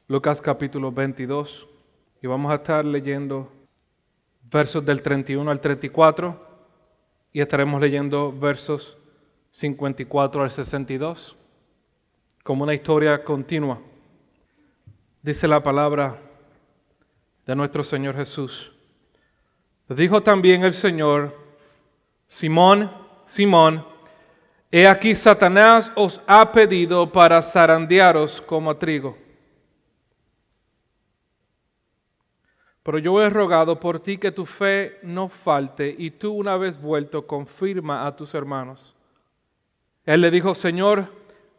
Lucas capítulo 22, y vamos a estar leyendo versos del 31 al 34 y estaremos leyendo versos 54 al 62 como una historia continua. Dice la palabra de nuestro Señor Jesús. Dijo también el Señor: Simón, Simón, he aquí Satanás os ha pedido para zarandearos como a trigo. Pero yo he rogado por ti que tu fe no falte, y tú, una vez vuelto, confirma a tus hermanos. Él le dijo: Señor,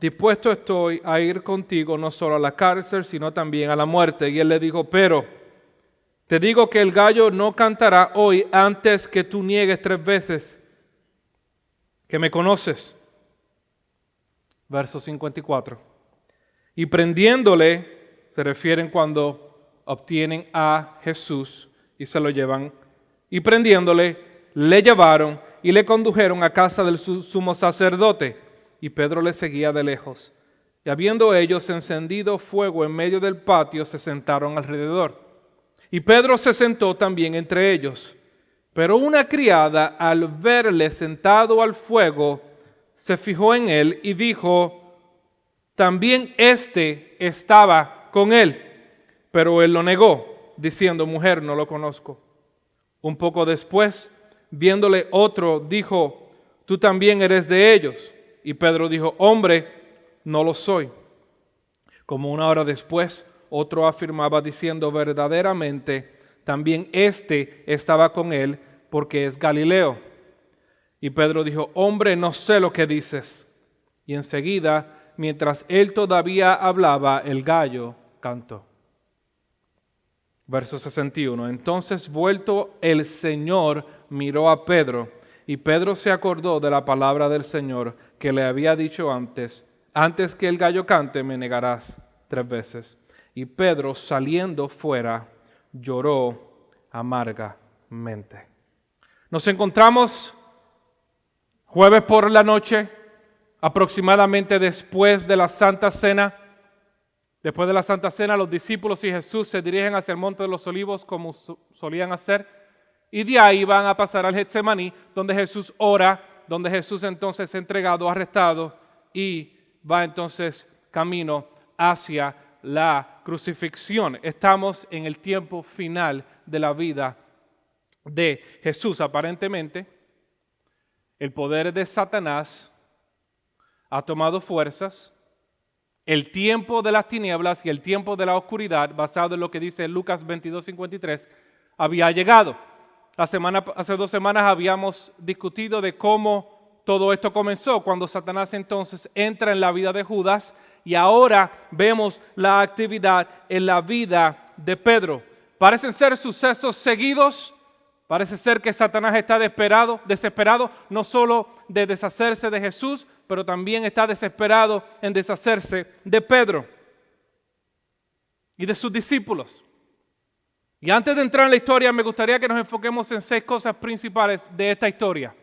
dispuesto estoy a ir contigo no solo a la cárcel, sino también a la muerte. Y él le dijo: pero te digo que el gallo no cantará hoy antes que tú niegues 3 veces que me conoces. Verso 54. Y prendiéndole, se refieren cuando obtienen a Jesús y se lo llevan, y prendiéndole, le llevaron y le condujeron a casa del sumo sacerdote, y Pedro le seguía de lejos. Y habiendo ellos encendido fuego en medio del patio, se sentaron alrededor. Y Pedro se sentó también entre ellos. Pero una criada, al verle sentado al fuego, se fijó en él y dijo: también éste estaba con él. Pero él lo negó, diciendo: mujer, no lo conozco. Un poco después, viéndole otro, dijo: tú también eres de ellos. Y Pedro dijo: hombre, no lo soy. Como una hora después, otro afirmaba diciendo: verdaderamente, también éste estaba con él, porque es Galileo. Y Pedro dijo: hombre, no sé lo que dices. Y enseguida, mientras él todavía hablaba, el gallo cantó. Verso 61. Entonces, vuelto el Señor, miró a Pedro, y Pedro se acordó de la palabra del Señor que le había dicho antes: antes que el gallo cante, me negarás 3 veces. Y Pedro, saliendo fuera, lloró amargamente. Nos encontramos jueves por la noche, aproximadamente después de la Santa Cena. Después de la Santa Cena, los discípulos y Jesús se dirigen hacia el Monte de los Olivos como solían hacer, y de ahí van a pasar al Getsemaní, donde Jesús ora, donde Jesús entonces es entregado, arrestado, y va entonces camino hacia la crucifixión. Estamos en el tiempo final de la vida de Jesús. Aparentemente, el poder de Satanás ha tomado fuerzas. El tiempo de las tinieblas y el tiempo de la oscuridad, basado en lo que dice Lucas 22:53, había llegado. Hace 2 semanas habíamos discutido de cómo todo esto comenzó, cuando Satanás entonces entra en la vida de Judas, y ahora vemos la actividad en la vida de Pedro. Parecen ser sucesos seguidos. Parece ser que Satanás está desesperado, no solo de deshacerse de Jesús, pero también está desesperado en deshacerse de Pedro y de sus discípulos. Y antes de entrar en la historia, me gustaría que nos enfoquemos en 6 cosas principales de esta historia.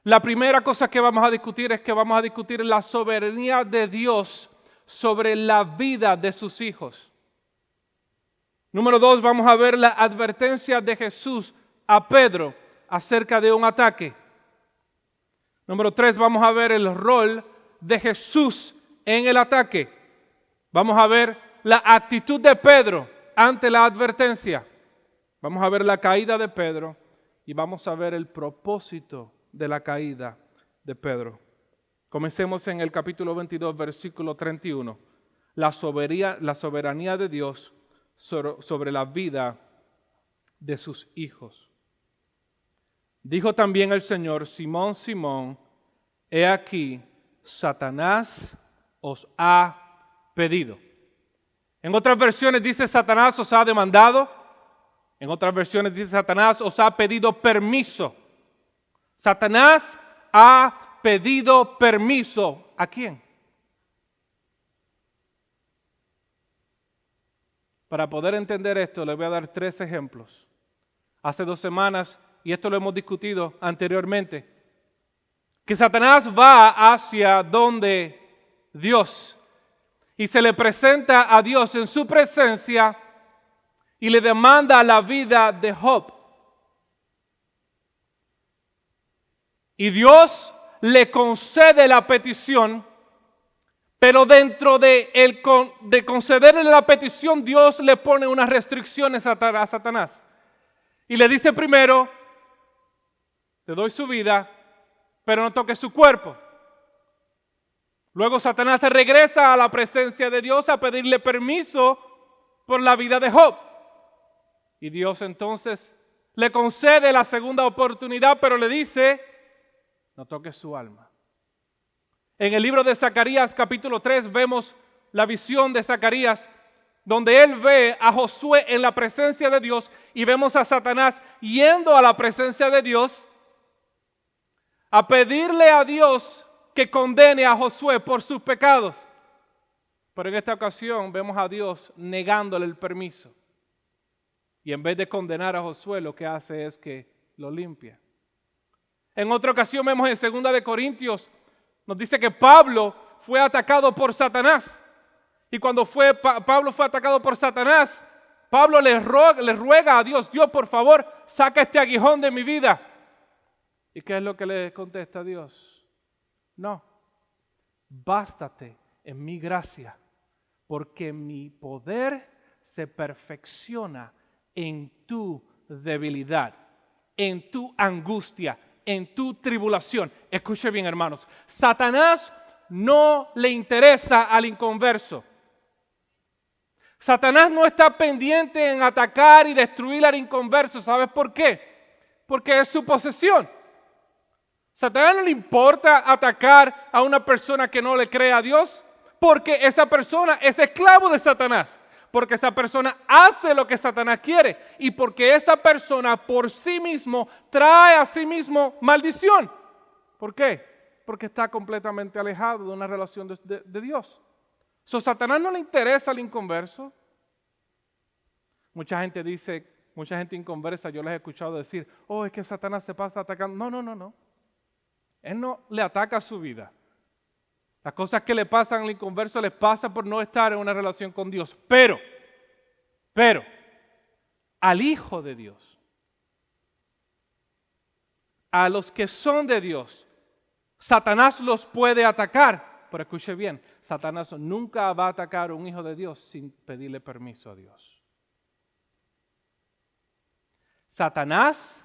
La primera cosa que vamos a discutir es que vamos a discutir la soberanía de Dios sobre la vida de sus hijos. Número 2, vamos a ver la advertencia de Jesús a Pedro acerca de un ataque. Número 3, vamos a ver el rol de Jesús en el ataque. Vamos a ver la actitud de Pedro ante la advertencia. Vamos a ver la caída de Pedro y vamos a ver el propósito de la caída de Pedro. Comencemos en el capítulo 22, versículo 31. La soberanía de Dios sobre la vida de sus hijos. Dijo también el Señor: Simón, Simón, he aquí, Satanás os ha pedido. En otras versiones dice: Satanás os ha demandado. En otras versiones dice: Satanás os ha pedido permiso. Satanás ha pedido permiso. ¿A quién? Para poder entender esto, les voy a dar 3 ejemplos. Hace 2 semanas, y esto lo hemos discutido anteriormente, que Satanás va hacia donde Dios. y se le presenta a Dios en su presencia y le demanda la vida de Job. Y Dios le concede la petición, pero dentro de concederle la petición, Dios le pone unas restricciones a Satanás. Y le dice primero, te doy su vida, pero no toques su cuerpo. Luego Satanás se regresa a la presencia de Dios a pedirle permiso por la vida de Job. Y Dios entonces le concede la segunda oportunidad, pero le dice, no toques su alma. En el libro de Zacarías capítulo 3 vemos la visión de Zacarías, donde él ve a Josué en la presencia de Dios y vemos a Satanás yendo a la presencia de Dios a pedirle a Dios que condene a Josué por sus pecados. Pero en esta ocasión vemos a Dios negándole el permiso. Y en vez de condenar a Josué, lo que hace es que lo limpia. En otra ocasión vemos en 2 de Corintios, nos dice que Pablo fue atacado por Satanás. Y cuando Pablo fue atacado por Satanás, Pablo le ruega a Dios, Dios, por favor, saca este aguijón de mi vida. ¿Y qué es lo que le contesta a Dios? No, bástate en mi gracia, porque mi poder se perfecciona en tu debilidad, en tu angustia, en tu tribulación. Escuche bien, hermanos, Satanás no le interesa al inconverso. Satanás no está pendiente en atacar y destruir al inconverso. ¿Sabes por qué? Porque es su posesión. Satanás no le importa atacar a una persona que no le cree a Dios, porque esa persona es esclavo de Satanás, porque esa persona hace lo que Satanás quiere y porque esa persona por sí mismo trae a sí mismo maldición. ¿Por qué? Porque está completamente alejado de una relación de Dios. Satanás no le interesa al inconverso. Mucha gente inconversa, yo les he escuchado decir, es que Satanás se pasa atacando. No. Él no le ataca a su vida. Las cosas que le pasan al inconverso les pasa por no estar en una relación con Dios. Pero, al Hijo de Dios, a los que son de Dios, Satanás los puede atacar. Pero escuche bien, Satanás nunca va a atacar a un hijo de Dios sin pedirle permiso a Dios. Satanás,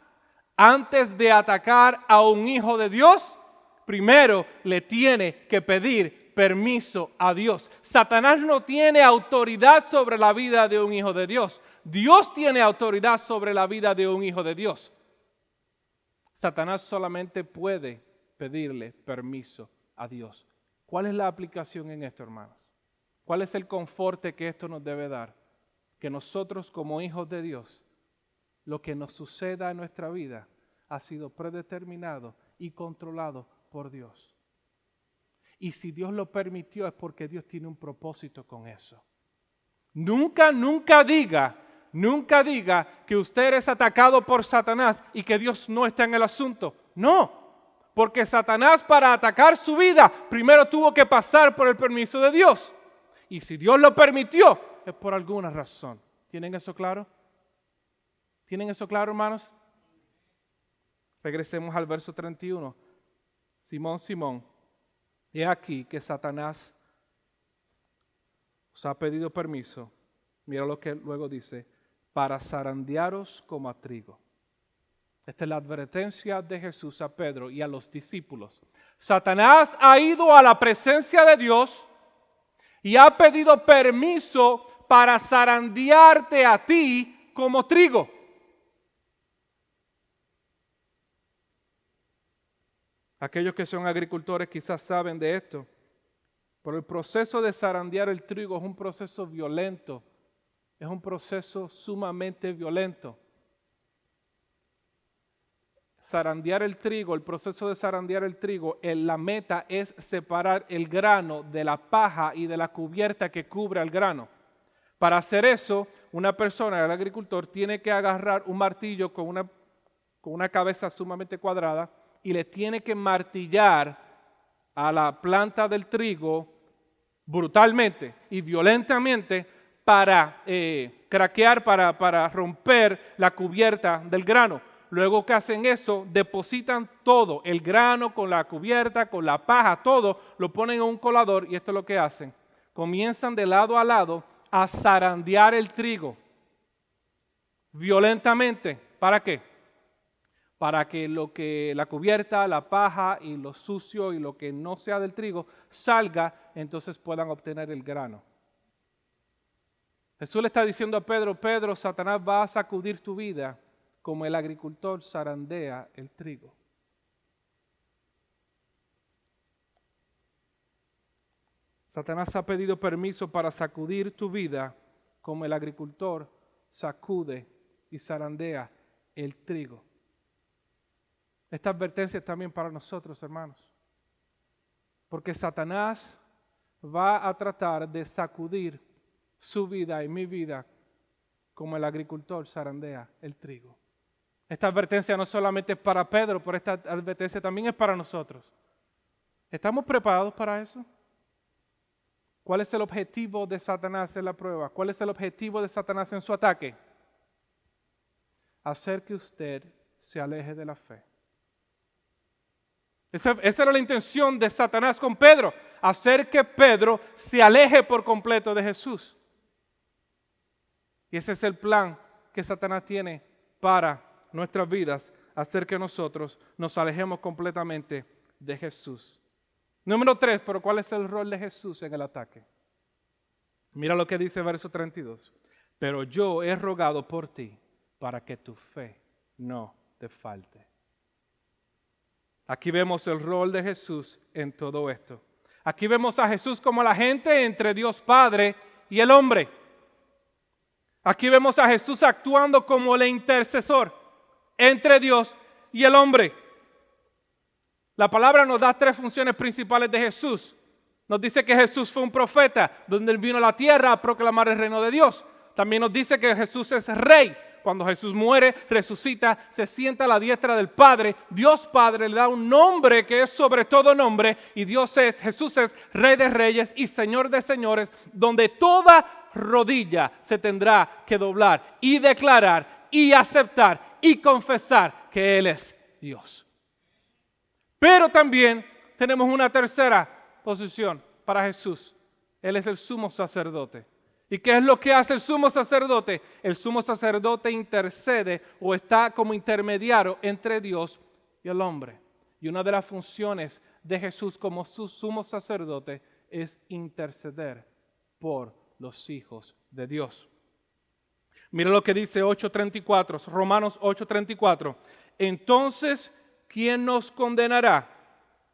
antes de atacar a un hijo de Dios, primero le tiene que pedir permiso a Dios. Satanás no tiene autoridad sobre la vida de un hijo de Dios. Dios tiene autoridad sobre la vida de un hijo de Dios. Satanás solamente puede pedirle permiso a Dios. ¿Cuál es la aplicación en esto, hermanos? ¿Cuál es el conforte que esto nos debe dar? Que nosotros como hijos de Dios, lo que nos suceda en nuestra vida ha sido predeterminado y controlado por Dios. Y si Dios lo permitió es porque Dios tiene un propósito con eso. Nunca diga que usted es atacado por Satanás y que Dios no está en el asunto. No, porque Satanás para atacar su vida primero tuvo que pasar por el permiso de Dios. Y si Dios lo permitió es por alguna razón. ¿Tienen eso claro? ¿Tienen eso claro, hermanos? Regresemos al verso 31. Simón, he aquí que Satanás os ha pedido permiso. Mira lo que luego dice, para zarandearos como a trigo. Esta es la advertencia de Jesús a Pedro y a los discípulos. Satanás ha ido a la presencia de Dios y ha pedido permiso para zarandearte a ti como trigo. Aquellos que son agricultores quizás saben de esto, pero el proceso de zarandear el trigo es un proceso violento, es un proceso sumamente violento. Zarandear el trigo, el proceso de zarandear el trigo, la meta es separar el grano de la paja y de la cubierta que cubre el grano. Para hacer eso, una persona, el agricultor, tiene que agarrar un martillo con una cabeza sumamente cuadrada y le tiene que martillar a la planta del trigo brutalmente y violentamente para craquear, para romper la cubierta del grano. Luego que hacen eso, depositan todo, el grano con la cubierta, con la paja, todo, lo ponen en un colador y esto es lo que hacen. Comienzan de lado a lado a zarandear el trigo violentamente. ¿Para qué? Para que lo que la cubierta, la paja y lo sucio y lo que no sea del trigo salga, entonces puedan obtener el grano. Jesús le está diciendo a Pedro, Pedro, Satanás va a sacudir tu vida como el agricultor zarandea el trigo. Satanás ha pedido permiso para sacudir tu vida como el agricultor sacude y zarandea el trigo. Esta advertencia es también para nosotros, hermanos. Porque Satanás va a tratar de sacudir su vida y mi vida como el agricultor zarandea el trigo. Esta advertencia no solamente es para Pedro, pero esta advertencia también es para nosotros. ¿Estamos preparados para eso? ¿Cuál es el objetivo de Satanás en la prueba? ¿Cuál es el objetivo de Satanás en su ataque? Hacer que usted se aleje de la fe. Esa era la intención de Satanás con Pedro, hacer que Pedro se aleje por completo de Jesús. Y ese es el plan que Satanás tiene para nuestras vidas, hacer que nosotros nos alejemos completamente de Jesús. Número 3, pero ¿cuál es el rol de Jesús en el ataque? Mira lo que dice verso 32. Pero yo he rogado por ti para que tu fe no te falte. Aquí vemos el rol de Jesús en todo esto. Aquí vemos a Jesús como el agente entre Dios Padre y el hombre. Aquí vemos a Jesús actuando como el intercesor entre Dios y el hombre. La palabra nos da 3 funciones principales de Jesús. Nos dice que Jesús fue un profeta, donde él vino a la tierra a proclamar el reino de Dios. También nos dice que Jesús es rey. Cuando Jesús muere, resucita, se sienta a la diestra del Padre. Dios Padre le da un nombre que es sobre todo nombre. Y Jesús es Rey de Reyes y Señor de Señores, donde toda rodilla se tendrá que doblar y declarar y aceptar y confesar que Él es Dios. Pero también tenemos una tercera posición para Jesús. Él es el sumo sacerdote. ¿Y qué es lo que hace el sumo sacerdote? El sumo sacerdote intercede o está como intermediario entre Dios y el hombre. Y una de las funciones de Jesús como su sumo sacerdote es interceder por los hijos de Dios. Mira lo que dice 8:34, Romanos 8:34. Entonces, ¿quién nos condenará?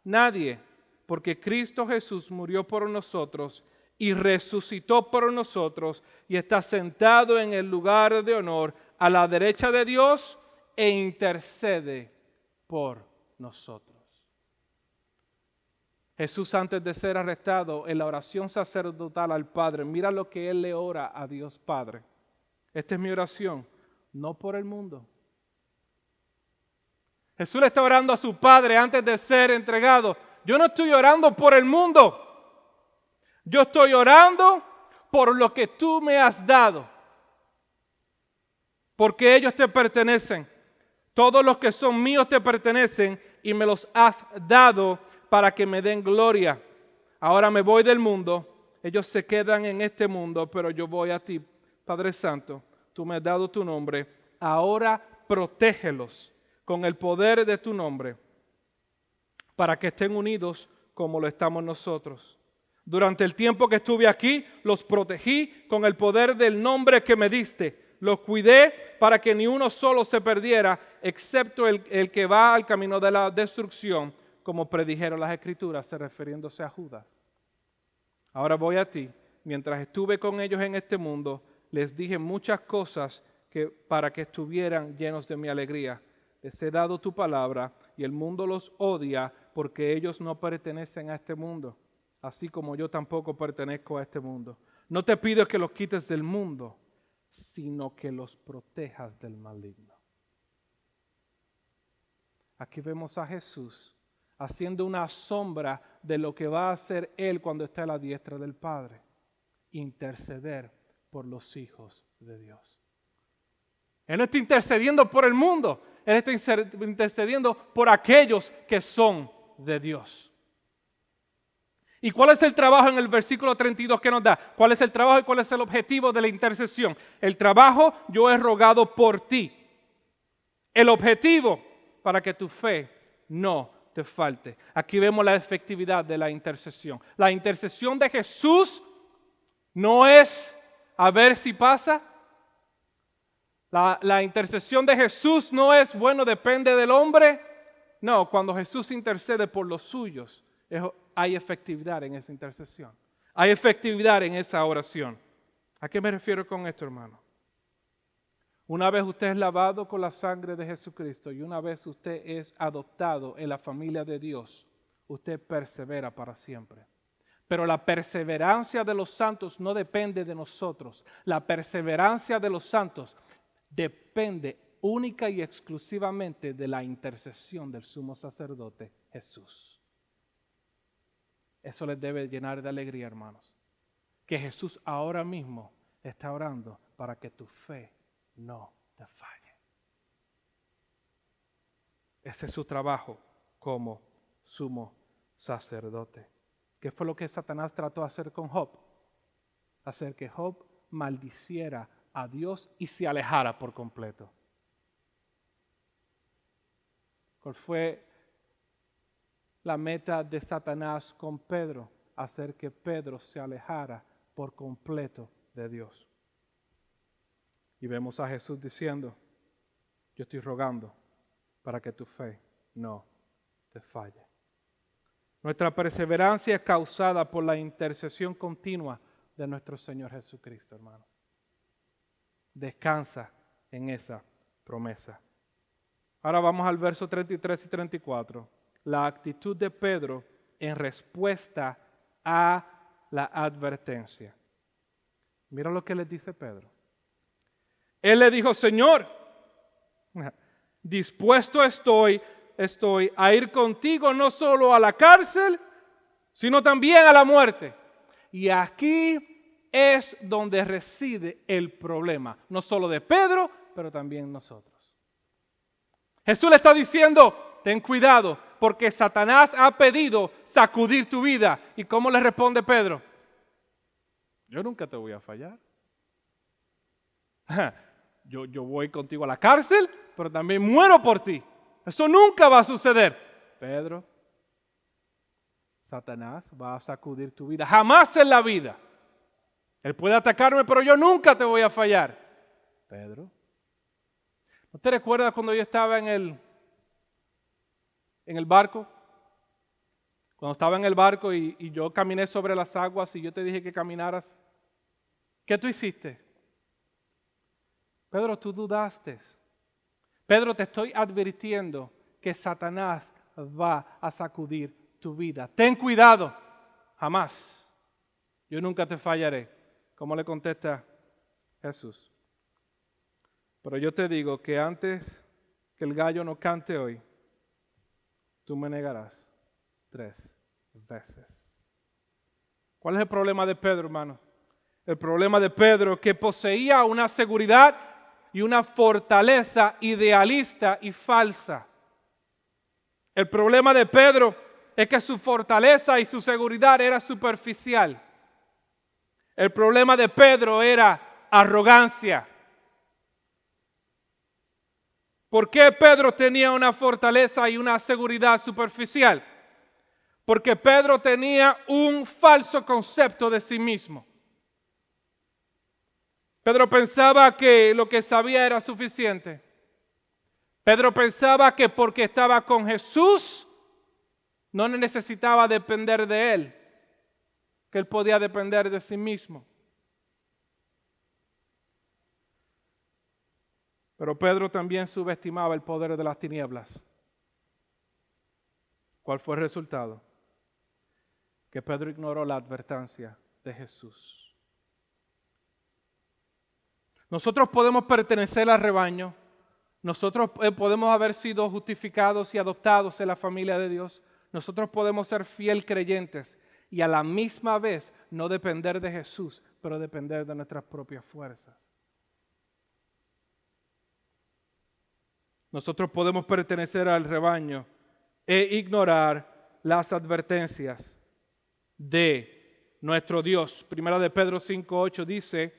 Nadie, porque Cristo Jesús murió por nosotros y resucitó por nosotros y está sentado en el lugar de honor a la derecha de Dios e intercede por nosotros. Jesús, antes de ser arrestado en la oración sacerdotal al Padre, mira lo que Él le ora a Dios Padre. Esta es mi oración, no por el mundo. Jesús le está orando a su Padre antes de ser entregado. Yo no estoy orando por el mundo. Yo estoy orando por lo que tú me has dado. Porque ellos te pertenecen. Todos los que son míos te pertenecen y me los has dado para que me den gloria. Ahora me voy del mundo. Ellos se quedan en este mundo, pero yo voy a ti, Padre Santo. Tú me has dado tu nombre. Ahora protégelos con el poder de tu nombre para que estén unidos como lo estamos nosotros. Durante el tiempo que estuve aquí, los protegí con el poder del nombre que me diste. Los cuidé para que ni uno solo se perdiera, excepto el que va al camino de la destrucción, como predijeron las Escrituras, refiriéndose a Judas. Ahora voy a ti. Mientras estuve con ellos en este mundo, les dije muchas cosas para que estuvieran llenos de mi alegría. Les he dado tu palabra y el mundo los odia porque ellos no pertenecen a este mundo, así como yo tampoco pertenezco a este mundo. No te pido que los quites del mundo, sino que los protejas del maligno. Aquí vemos a Jesús haciendo una sombra de lo que va a hacer Él cuando esté a la diestra del Padre. Interceder por los hijos de Dios. Él no está intercediendo por el mundo, Él está intercediendo por aquellos que son de Dios. ¿Y cuál es el trabajo en el versículo 32 que nos da? ¿Cuál es el trabajo y cuál es el objetivo de la intercesión? El trabajo, yo he rogado por ti. El objetivo, para que tu fe no te falte. Aquí vemos la efectividad de la intercesión. La intercesión de Jesús no es a ver si pasa. La intercesión de Jesús no es, bueno, depende del hombre. No, cuando Jesús intercede por los suyos, hay efectividad en esa intercesión. Hay efectividad en esa oración. ¿A qué me refiero con esto, hermano? Una vez usted es lavado con la sangre de Jesucristo y una vez usted es adoptado en la familia de Dios, usted persevera para siempre. Pero la perseverancia de los santos no depende de nosotros. La perseverancia de los santos depende única y exclusivamente de la intercesión del sumo sacerdote Jesús. Eso les debe llenar de alegría, hermanos. Que Jesús ahora mismo está orando para que tu fe no te falle. Ese es su trabajo como sumo sacerdote. ¿Qué fue lo que Satanás trató de hacer con Job? Hacer que Job maldiciera a Dios y se alejara por completo. ¿Cuál fue la meta de Satanás con Pedro? Hacer que Pedro se alejara por completo de Dios. Y vemos a Jesús diciendo, yo estoy rogando para que tu fe no te falle. Nuestra perseverancia es causada por la intercesión continua de nuestro Señor Jesucristo, hermanos. Descansa en esa promesa. Ahora vamos al verso 33 y 34. La actitud de Pedro en respuesta a la advertencia. Mira lo que le dice Pedro. Él le dijo, Señor, dispuesto estoy a ir contigo no solo a la cárcel, sino también a la muerte. Y aquí es donde reside el problema, no solo de Pedro, pero también nosotros. Jesús le está diciendo, ten cuidado, porque Satanás ha pedido sacudir tu vida. ¿Y cómo le responde Pedro? Yo nunca te voy a fallar. Yo voy contigo a la cárcel, pero también muero por ti. Eso nunca va a suceder. Pedro, Satanás va a sacudir tu vida. Jamás en la vida. Él puede atacarme, pero yo nunca te voy a fallar. Pedro, ¿no te recuerdas cuando yo estaba en el barco? Cuando estaba en el barco y yo caminé sobre las aguas y yo te dije que caminaras. ¿Qué tú hiciste? Pedro, tú dudaste. Pedro, te estoy advirtiendo que Satanás va a sacudir tu vida. Ten cuidado. Jamás. Yo nunca te fallaré. ¿Cómo le contesta Jesús? Pero yo te digo que antes que el gallo no cante hoy, tú me negarás 3 veces. ¿Cuál es el problema de Pedro, hermano? El problema de Pedro es que poseía una seguridad y una fortaleza idealista y falsa. El problema de Pedro es que su fortaleza y su seguridad era superficial. El problema de Pedro era arrogancia. ¿Por qué Pedro tenía una fortaleza y una seguridad superficial? Porque Pedro tenía un falso concepto de sí mismo. Pedro pensaba que lo que sabía era suficiente. Pedro pensaba que porque estaba con Jesús, no necesitaba depender de Él, que Él podía depender de sí mismo. Pero Pedro también subestimaba el poder de las tinieblas. ¿Cuál fue el resultado? Que Pedro ignoró la advertencia de Jesús. Nosotros podemos pertenecer al rebaño, nosotros podemos haber sido justificados y adoptados en la familia de Dios, Nosotros podemos ser fiel creyentes y a la misma vez no depender de Jesús, pero depender de nuestras propias fuerzas. Nosotros podemos pertenecer al rebaño e ignorar las advertencias de nuestro Dios. Primera de Pedro 5:8 dice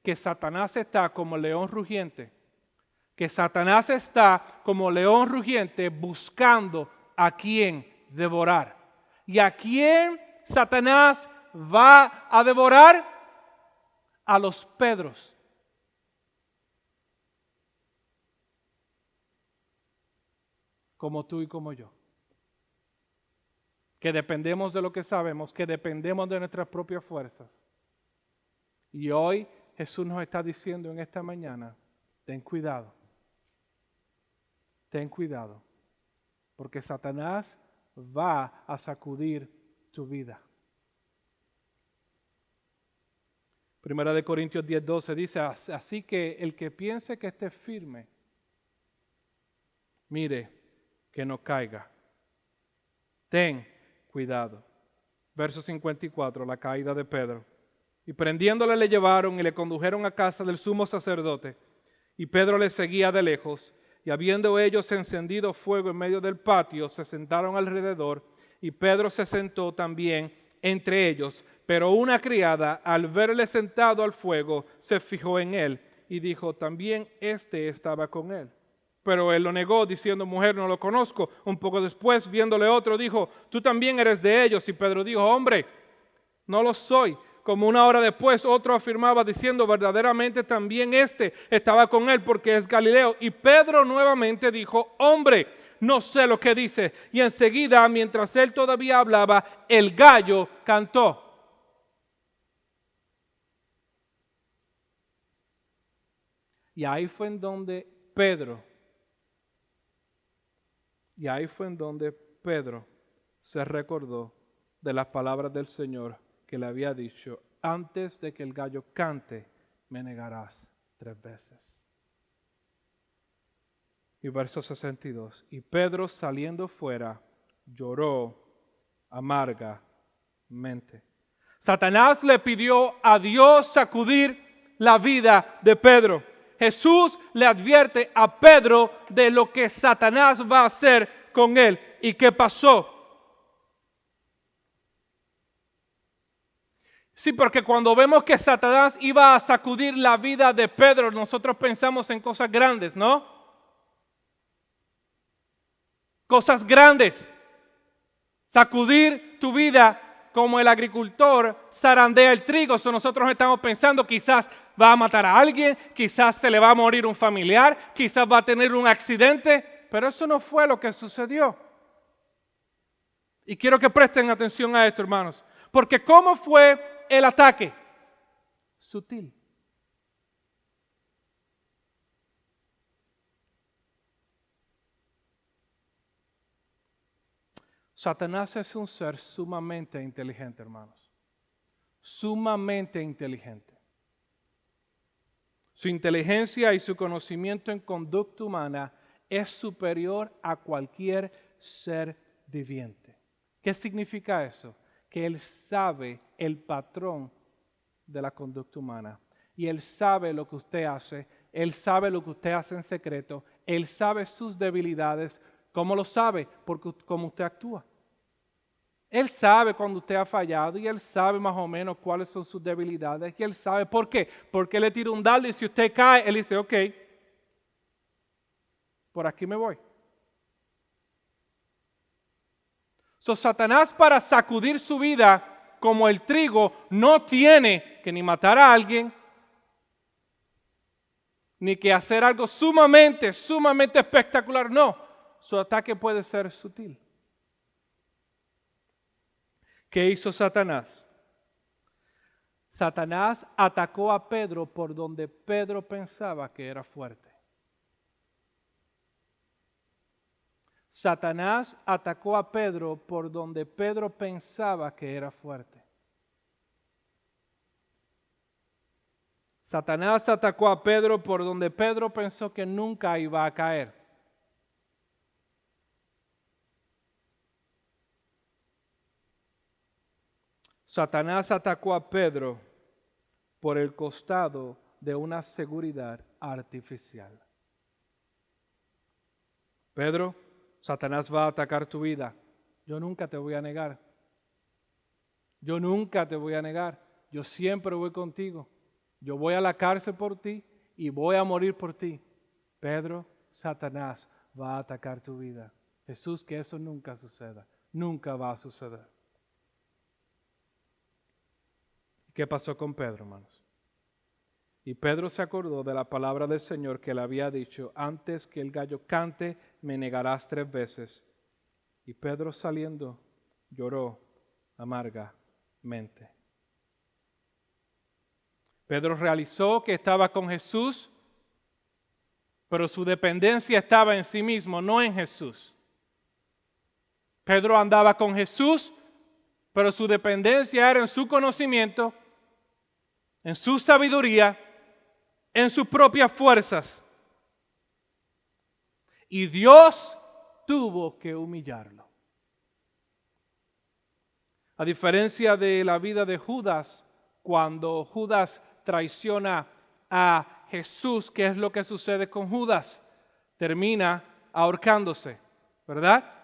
que Satanás está como león rugiente, que Satanás está como león rugiente buscando a quien devorar. ¿Y a quién Satanás va a devorar? A los Pedros. Como tú y como yo. Que dependemos de lo que sabemos, que dependemos de nuestras propias fuerzas. Y hoy Jesús nos está diciendo en esta mañana, ten cuidado. Ten cuidado. Porque Satanás va a sacudir tu vida. Primera de Corintios 10:12 dice, así que el que piense que esté firme, mire que no caiga. Ten cuidado. Verso 54, la caída de Pedro. Y prendiéndole le llevaron y le condujeron a casa del sumo sacerdote. Y Pedro le seguía de lejos. Y habiendo ellos encendido fuego en medio del patio, se sentaron alrededor. Y Pedro se sentó también entre ellos. Pero una criada, al verle sentado al fuego, se fijó en él y dijo, también estaba con él. Pero él lo negó, diciendo, mujer, no lo conozco. Un poco después, viéndole otro, dijo, tú también eres de ellos. Y Pedro dijo, hombre, no lo soy. Como una hora después, otro afirmaba, diciendo, verdaderamente también estaba con él, porque es Galileo. Y Pedro nuevamente dijo, hombre, no sé lo que dice. Y enseguida, mientras él todavía hablaba, el gallo cantó. Y ahí fue en donde Pedro se recordó de las palabras del Señor que le había dicho, antes de que el gallo cante, me negarás 3 veces. Y verso 62, y Pedro saliendo fuera, lloró amargamente. Satanás le pidió a Dios sacudir la vida de Pedro. Jesús le advierte a Pedro de lo que Satanás va a hacer con él. ¿Y qué pasó? Sí, porque cuando vemos que Satanás iba a sacudir la vida de Pedro, nosotros pensamos en cosas grandes, ¿no? Cosas grandes. Sacudir tu vida como el agricultor zarandea el trigo. So nosotros estamos pensando quizás va a matar a alguien, quizás se le va a morir un familiar, quizás va a tener un accidente, pero eso no fue lo que sucedió. Y quiero que presten atención a esto, hermanos, porque ¿cómo fue el ataque? Sutil. Satanás es un ser sumamente inteligente, hermanos. Sumamente inteligente. Su inteligencia y su conocimiento en conducta humana es superior a cualquier ser viviente. ¿Qué significa eso? Que Él sabe el patrón de la conducta humana. Y Él sabe lo que usted hace. Él sabe lo que usted hace en secreto. Él sabe sus debilidades. ¿Cómo lo sabe? Porque cómo usted actúa. Él sabe cuando usted ha fallado y Él sabe más o menos cuáles son sus debilidades. Y Él sabe por qué. Porque le tira un dardo y si usted cae, Él dice, ok, por aquí me voy. So, Satanás para sacudir su vida como el trigo no tiene que ni matar a alguien, ni que hacer algo sumamente espectacular. No, su ataque puede ser sutil. ¿Qué hizo Satanás? Satanás atacó a Pedro por donde Pedro pensaba que era fuerte. Satanás atacó a Pedro por donde Pedro pensaba que era fuerte. Satanás atacó a Pedro por donde Pedro pensó que nunca iba a caer. Satanás atacó a Pedro por el costado de una seguridad artificial. Pedro, Satanás va a atacar tu vida. Yo nunca te voy a negar. Yo nunca te voy a negar. Yo siempre voy contigo. Yo voy a la cárcel por ti y voy a morir por ti. Pedro, Satanás va a atacar tu vida. Jesús, que eso nunca suceda. Nunca va a suceder. ¿Qué pasó con Pedro, hermanos? Y Pedro se acordó de la palabra del Señor que le había dicho: antes que el gallo cante, me negarás 3 veces. Y Pedro, saliendo, lloró amargamente. Pedro realizó que estaba con Jesús, pero su dependencia estaba en sí mismo, no en Jesús. Pedro andaba con Jesús, pero su dependencia era en su conocimiento, en su sabiduría, en sus propias fuerzas. Y Dios tuvo que humillarlo. A diferencia de la vida de Judas, cuando Judas traiciona a Jesús, ¿qué es lo que sucede con Judas? Termina ahorcándose, ¿verdad?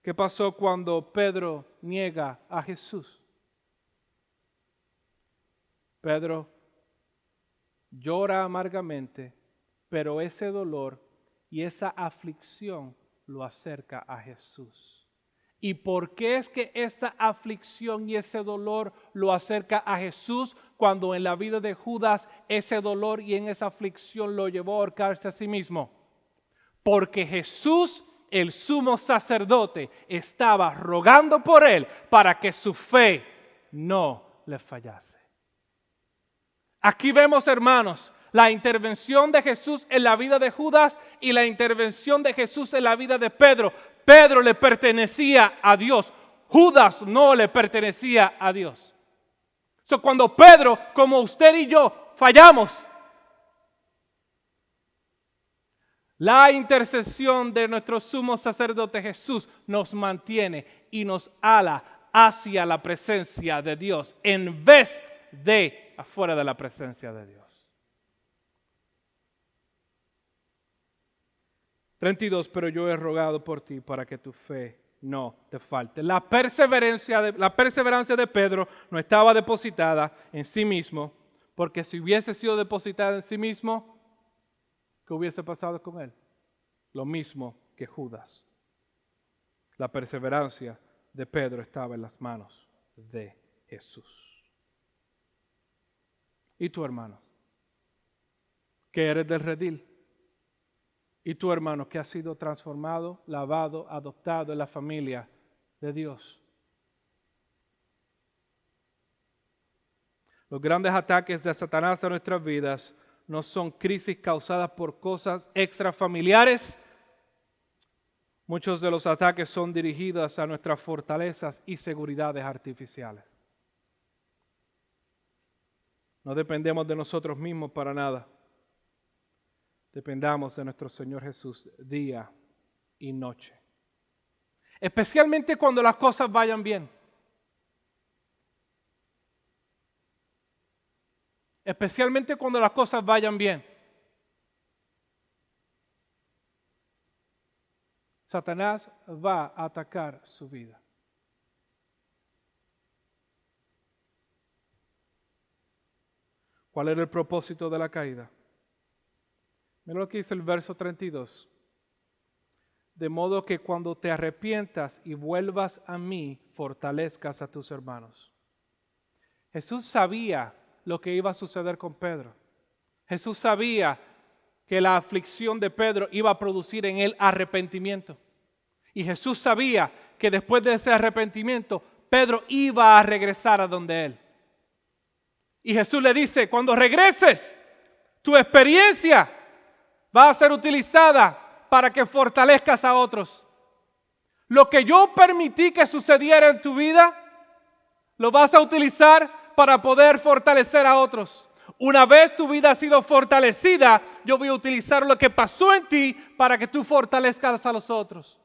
¿Qué pasó cuando Pedro niega a Jesús? Pedro llora amargamente, pero ese dolor y esa aflicción lo acerca a Jesús. ¿Y por qué es que esa aflicción y ese dolor lo acerca a Jesús cuando en la vida de Judas ese dolor y en esa aflicción lo llevó a ahorcarse a sí mismo? Porque Jesús, el sumo sacerdote, estaba rogando por él para que su fe no le fallase. Aquí vemos, hermanos, la intervención de Jesús en la vida de Judas y la intervención de Jesús en la vida de Pedro. Pedro le pertenecía a Dios. Judas no le pertenecía a Dios. Cuando Pedro, como usted y yo, fallamos, la intercesión de nuestro sumo sacerdote Jesús nos mantiene y nos ala hacia la presencia de Dios en vez de afuera de la presencia de Dios. 32, pero yo he rogado por ti para que tu fe no te falte. La perseverancia de Pedro no estaba depositada en sí mismo, porque si hubiese sido depositada en sí mismo, ¿qué hubiese pasado con él? Lo mismo que Judas. La perseverancia de Pedro estaba en las manos de Jesús. ¿Y tú, hermano? ¿Que eres del redil? ¿Y tu hermano que ha sido transformado, lavado, adoptado en la familia de Dios? Los grandes ataques de Satanás a nuestras vidas no son crisis causadas por cosas extrafamiliares. Muchos de los ataques son dirigidos a nuestras fortalezas y seguridades artificiales. No dependemos de nosotros mismos para nada. Dependamos de nuestro Señor Jesús día y noche. Especialmente cuando las cosas vayan bien. Especialmente cuando las cosas vayan bien. Satanás va a atacar su vida. ¿Cuál era el propósito de la caída? Mira lo que dice el verso 32. De modo que cuando te arrepientas y vuelvas a mí, fortalezcas a tus hermanos. Jesús sabía lo que iba a suceder con Pedro. Jesús sabía que la aflicción de Pedro iba a producir en él arrepentimiento. Y Jesús sabía que después de ese arrepentimiento, Pedro iba a regresar a donde él. Y Jesús le dice, cuando regreses, tu experiencia va a ser utilizada para que fortalezcas a otros. Lo que yo permití que sucediera en tu vida, lo vas a utilizar para poder fortalecer a otros. Una vez tu vida ha sido fortalecida, yo voy a utilizar lo que pasó en ti para que tú fortalezcas a los otros.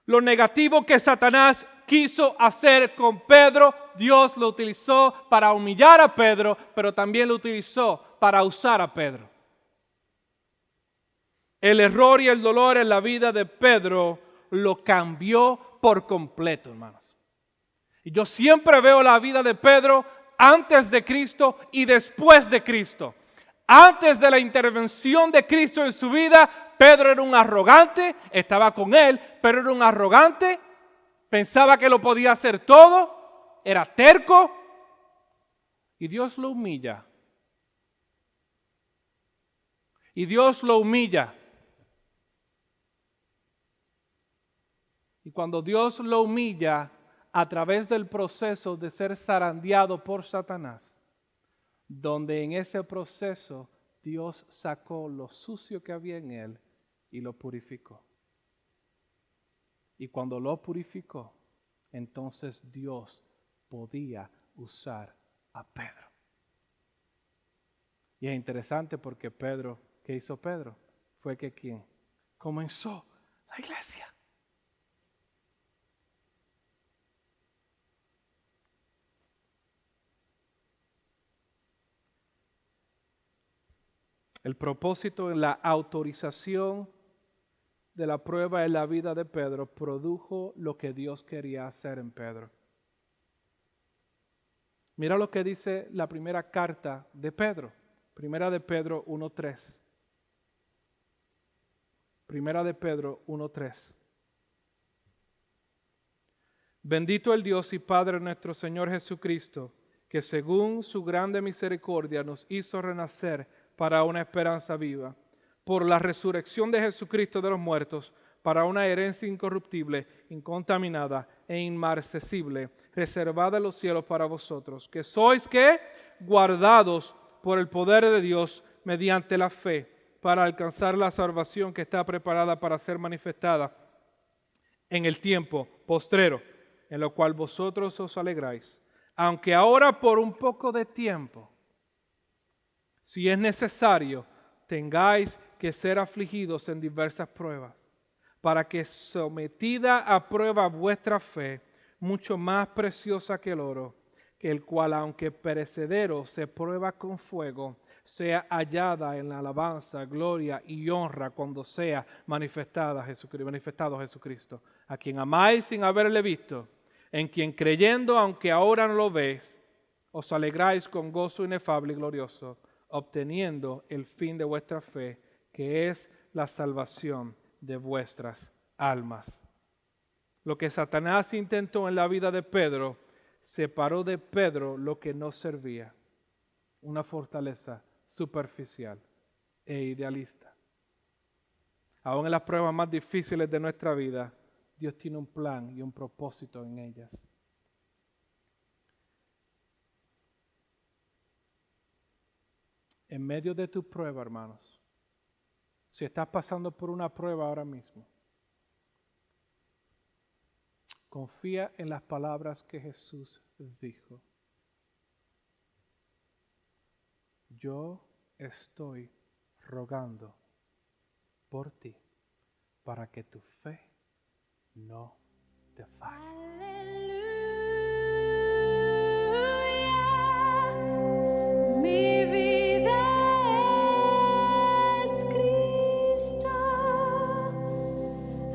Lo negativo que Satanás quiso hacer con Pedro, Dios lo utilizó para humillar a Pedro, pero también lo utilizó para usar a Pedro. El error y el dolor en la vida de Pedro lo cambió por completo, hermanos. Y yo siempre veo la vida de Pedro antes de Cristo y después de Cristo. Antes de la intervención de Cristo en su vida, Pedro era un arrogante, estaba con él, pero era un arrogante, pensaba que lo podía hacer todo, era terco, y Dios lo humilla. Y Dios lo humilla. Y cuando Dios lo humilla a través del proceso de ser zarandeado por Satanás, donde en ese proceso Dios sacó lo sucio que había en él y lo purificó. Y cuando lo purificó, entonces Dios podía usar a Pedro. Y es interesante porque Pedro, ¿qué hizo Pedro? Fue que quien comenzó la iglesia. El propósito en la autorización de la prueba en la vida de Pedro produjo lo que Dios quería hacer en Pedro. Mira lo que dice la primera carta de Pedro, Primera de Pedro 1:3. Primera de Pedro 1:3. Bendito el Dios y Padre nuestro Señor Jesucristo, que según su grande misericordia nos hizo renacer para una esperanza viva, por la resurrección de Jesucristo de los muertos, para una herencia incorruptible, incontaminada e inmarcesible, reservada en los cielos para vosotros, que sois ¿qué? Guardados por el poder de Dios mediante la fe, para alcanzar la salvación que está preparada para ser manifestada en el tiempo postrero, en lo cual vosotros os alegráis, aunque ahora por un poco de tiempo, si es necesario, tengáis que ser afligidos en diversas pruebas, para que sometida a prueba vuestra fe, mucho más preciosa que el oro, que el cual aunque perecedero se prueba con fuego, sea hallada en la alabanza, gloria y honra cuando sea manifestado Jesucristo, a quien amáis sin haberle visto, en quien creyendo, aunque ahora no lo veis, os alegráis con gozo inefable y glorioso, obteniendo el fin de vuestra fe, que es la salvación de vuestras almas. Lo que Satanás intentó en la vida de Pedro, separó de Pedro lo que no servía, una fortaleza superficial e idealista. Aún en las pruebas más difíciles de nuestra vida, Dios tiene un plan y un propósito en ellas. En medio de tu prueba, hermanos, si estás pasando por una prueba ahora mismo, confía en las palabras que Jesús dijo. Yo estoy rogando por ti para que tu fe no te falle. Mi vida es Cristo.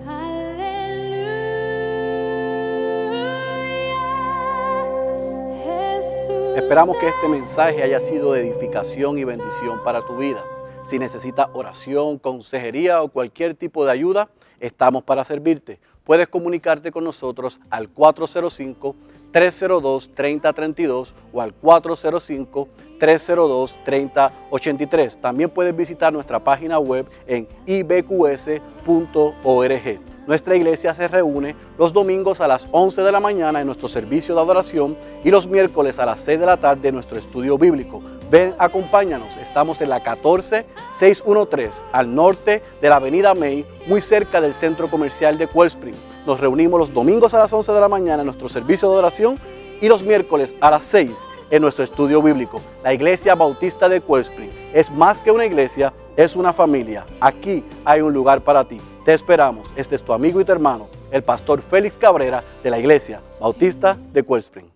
Aleluya. Jesús. Esperamos que este mensaje haya sido de edificación y bendición para tu vida. Si necesitas oración, consejería o cualquier tipo de ayuda, estamos para servirte. Puedes comunicarte con nosotros al 405-302-3032 o al 405-302-3083. También puedes visitar nuestra página web en ibqs.org. Nuestra iglesia se reúne los domingos a las 11 de la mañana en nuestro servicio de adoración y los miércoles a las 6 de la tarde en nuestro estudio bíblico. Ven, acompáñanos. Estamos en la 14613 al norte de la avenida May, muy cerca del centro comercial de Cold Spring. Nos reunimos los domingos a las 11 de la mañana en nuestro servicio de adoración y los miércoles a las 6 en nuestro estudio bíblico. La Iglesia Bautista de Cold Spring es más que una iglesia, es una familia. Aquí hay un lugar para ti. Te esperamos. Este es tu amigo y tu hermano, el pastor Félix Cabrera de la Iglesia Bautista de Cold Spring.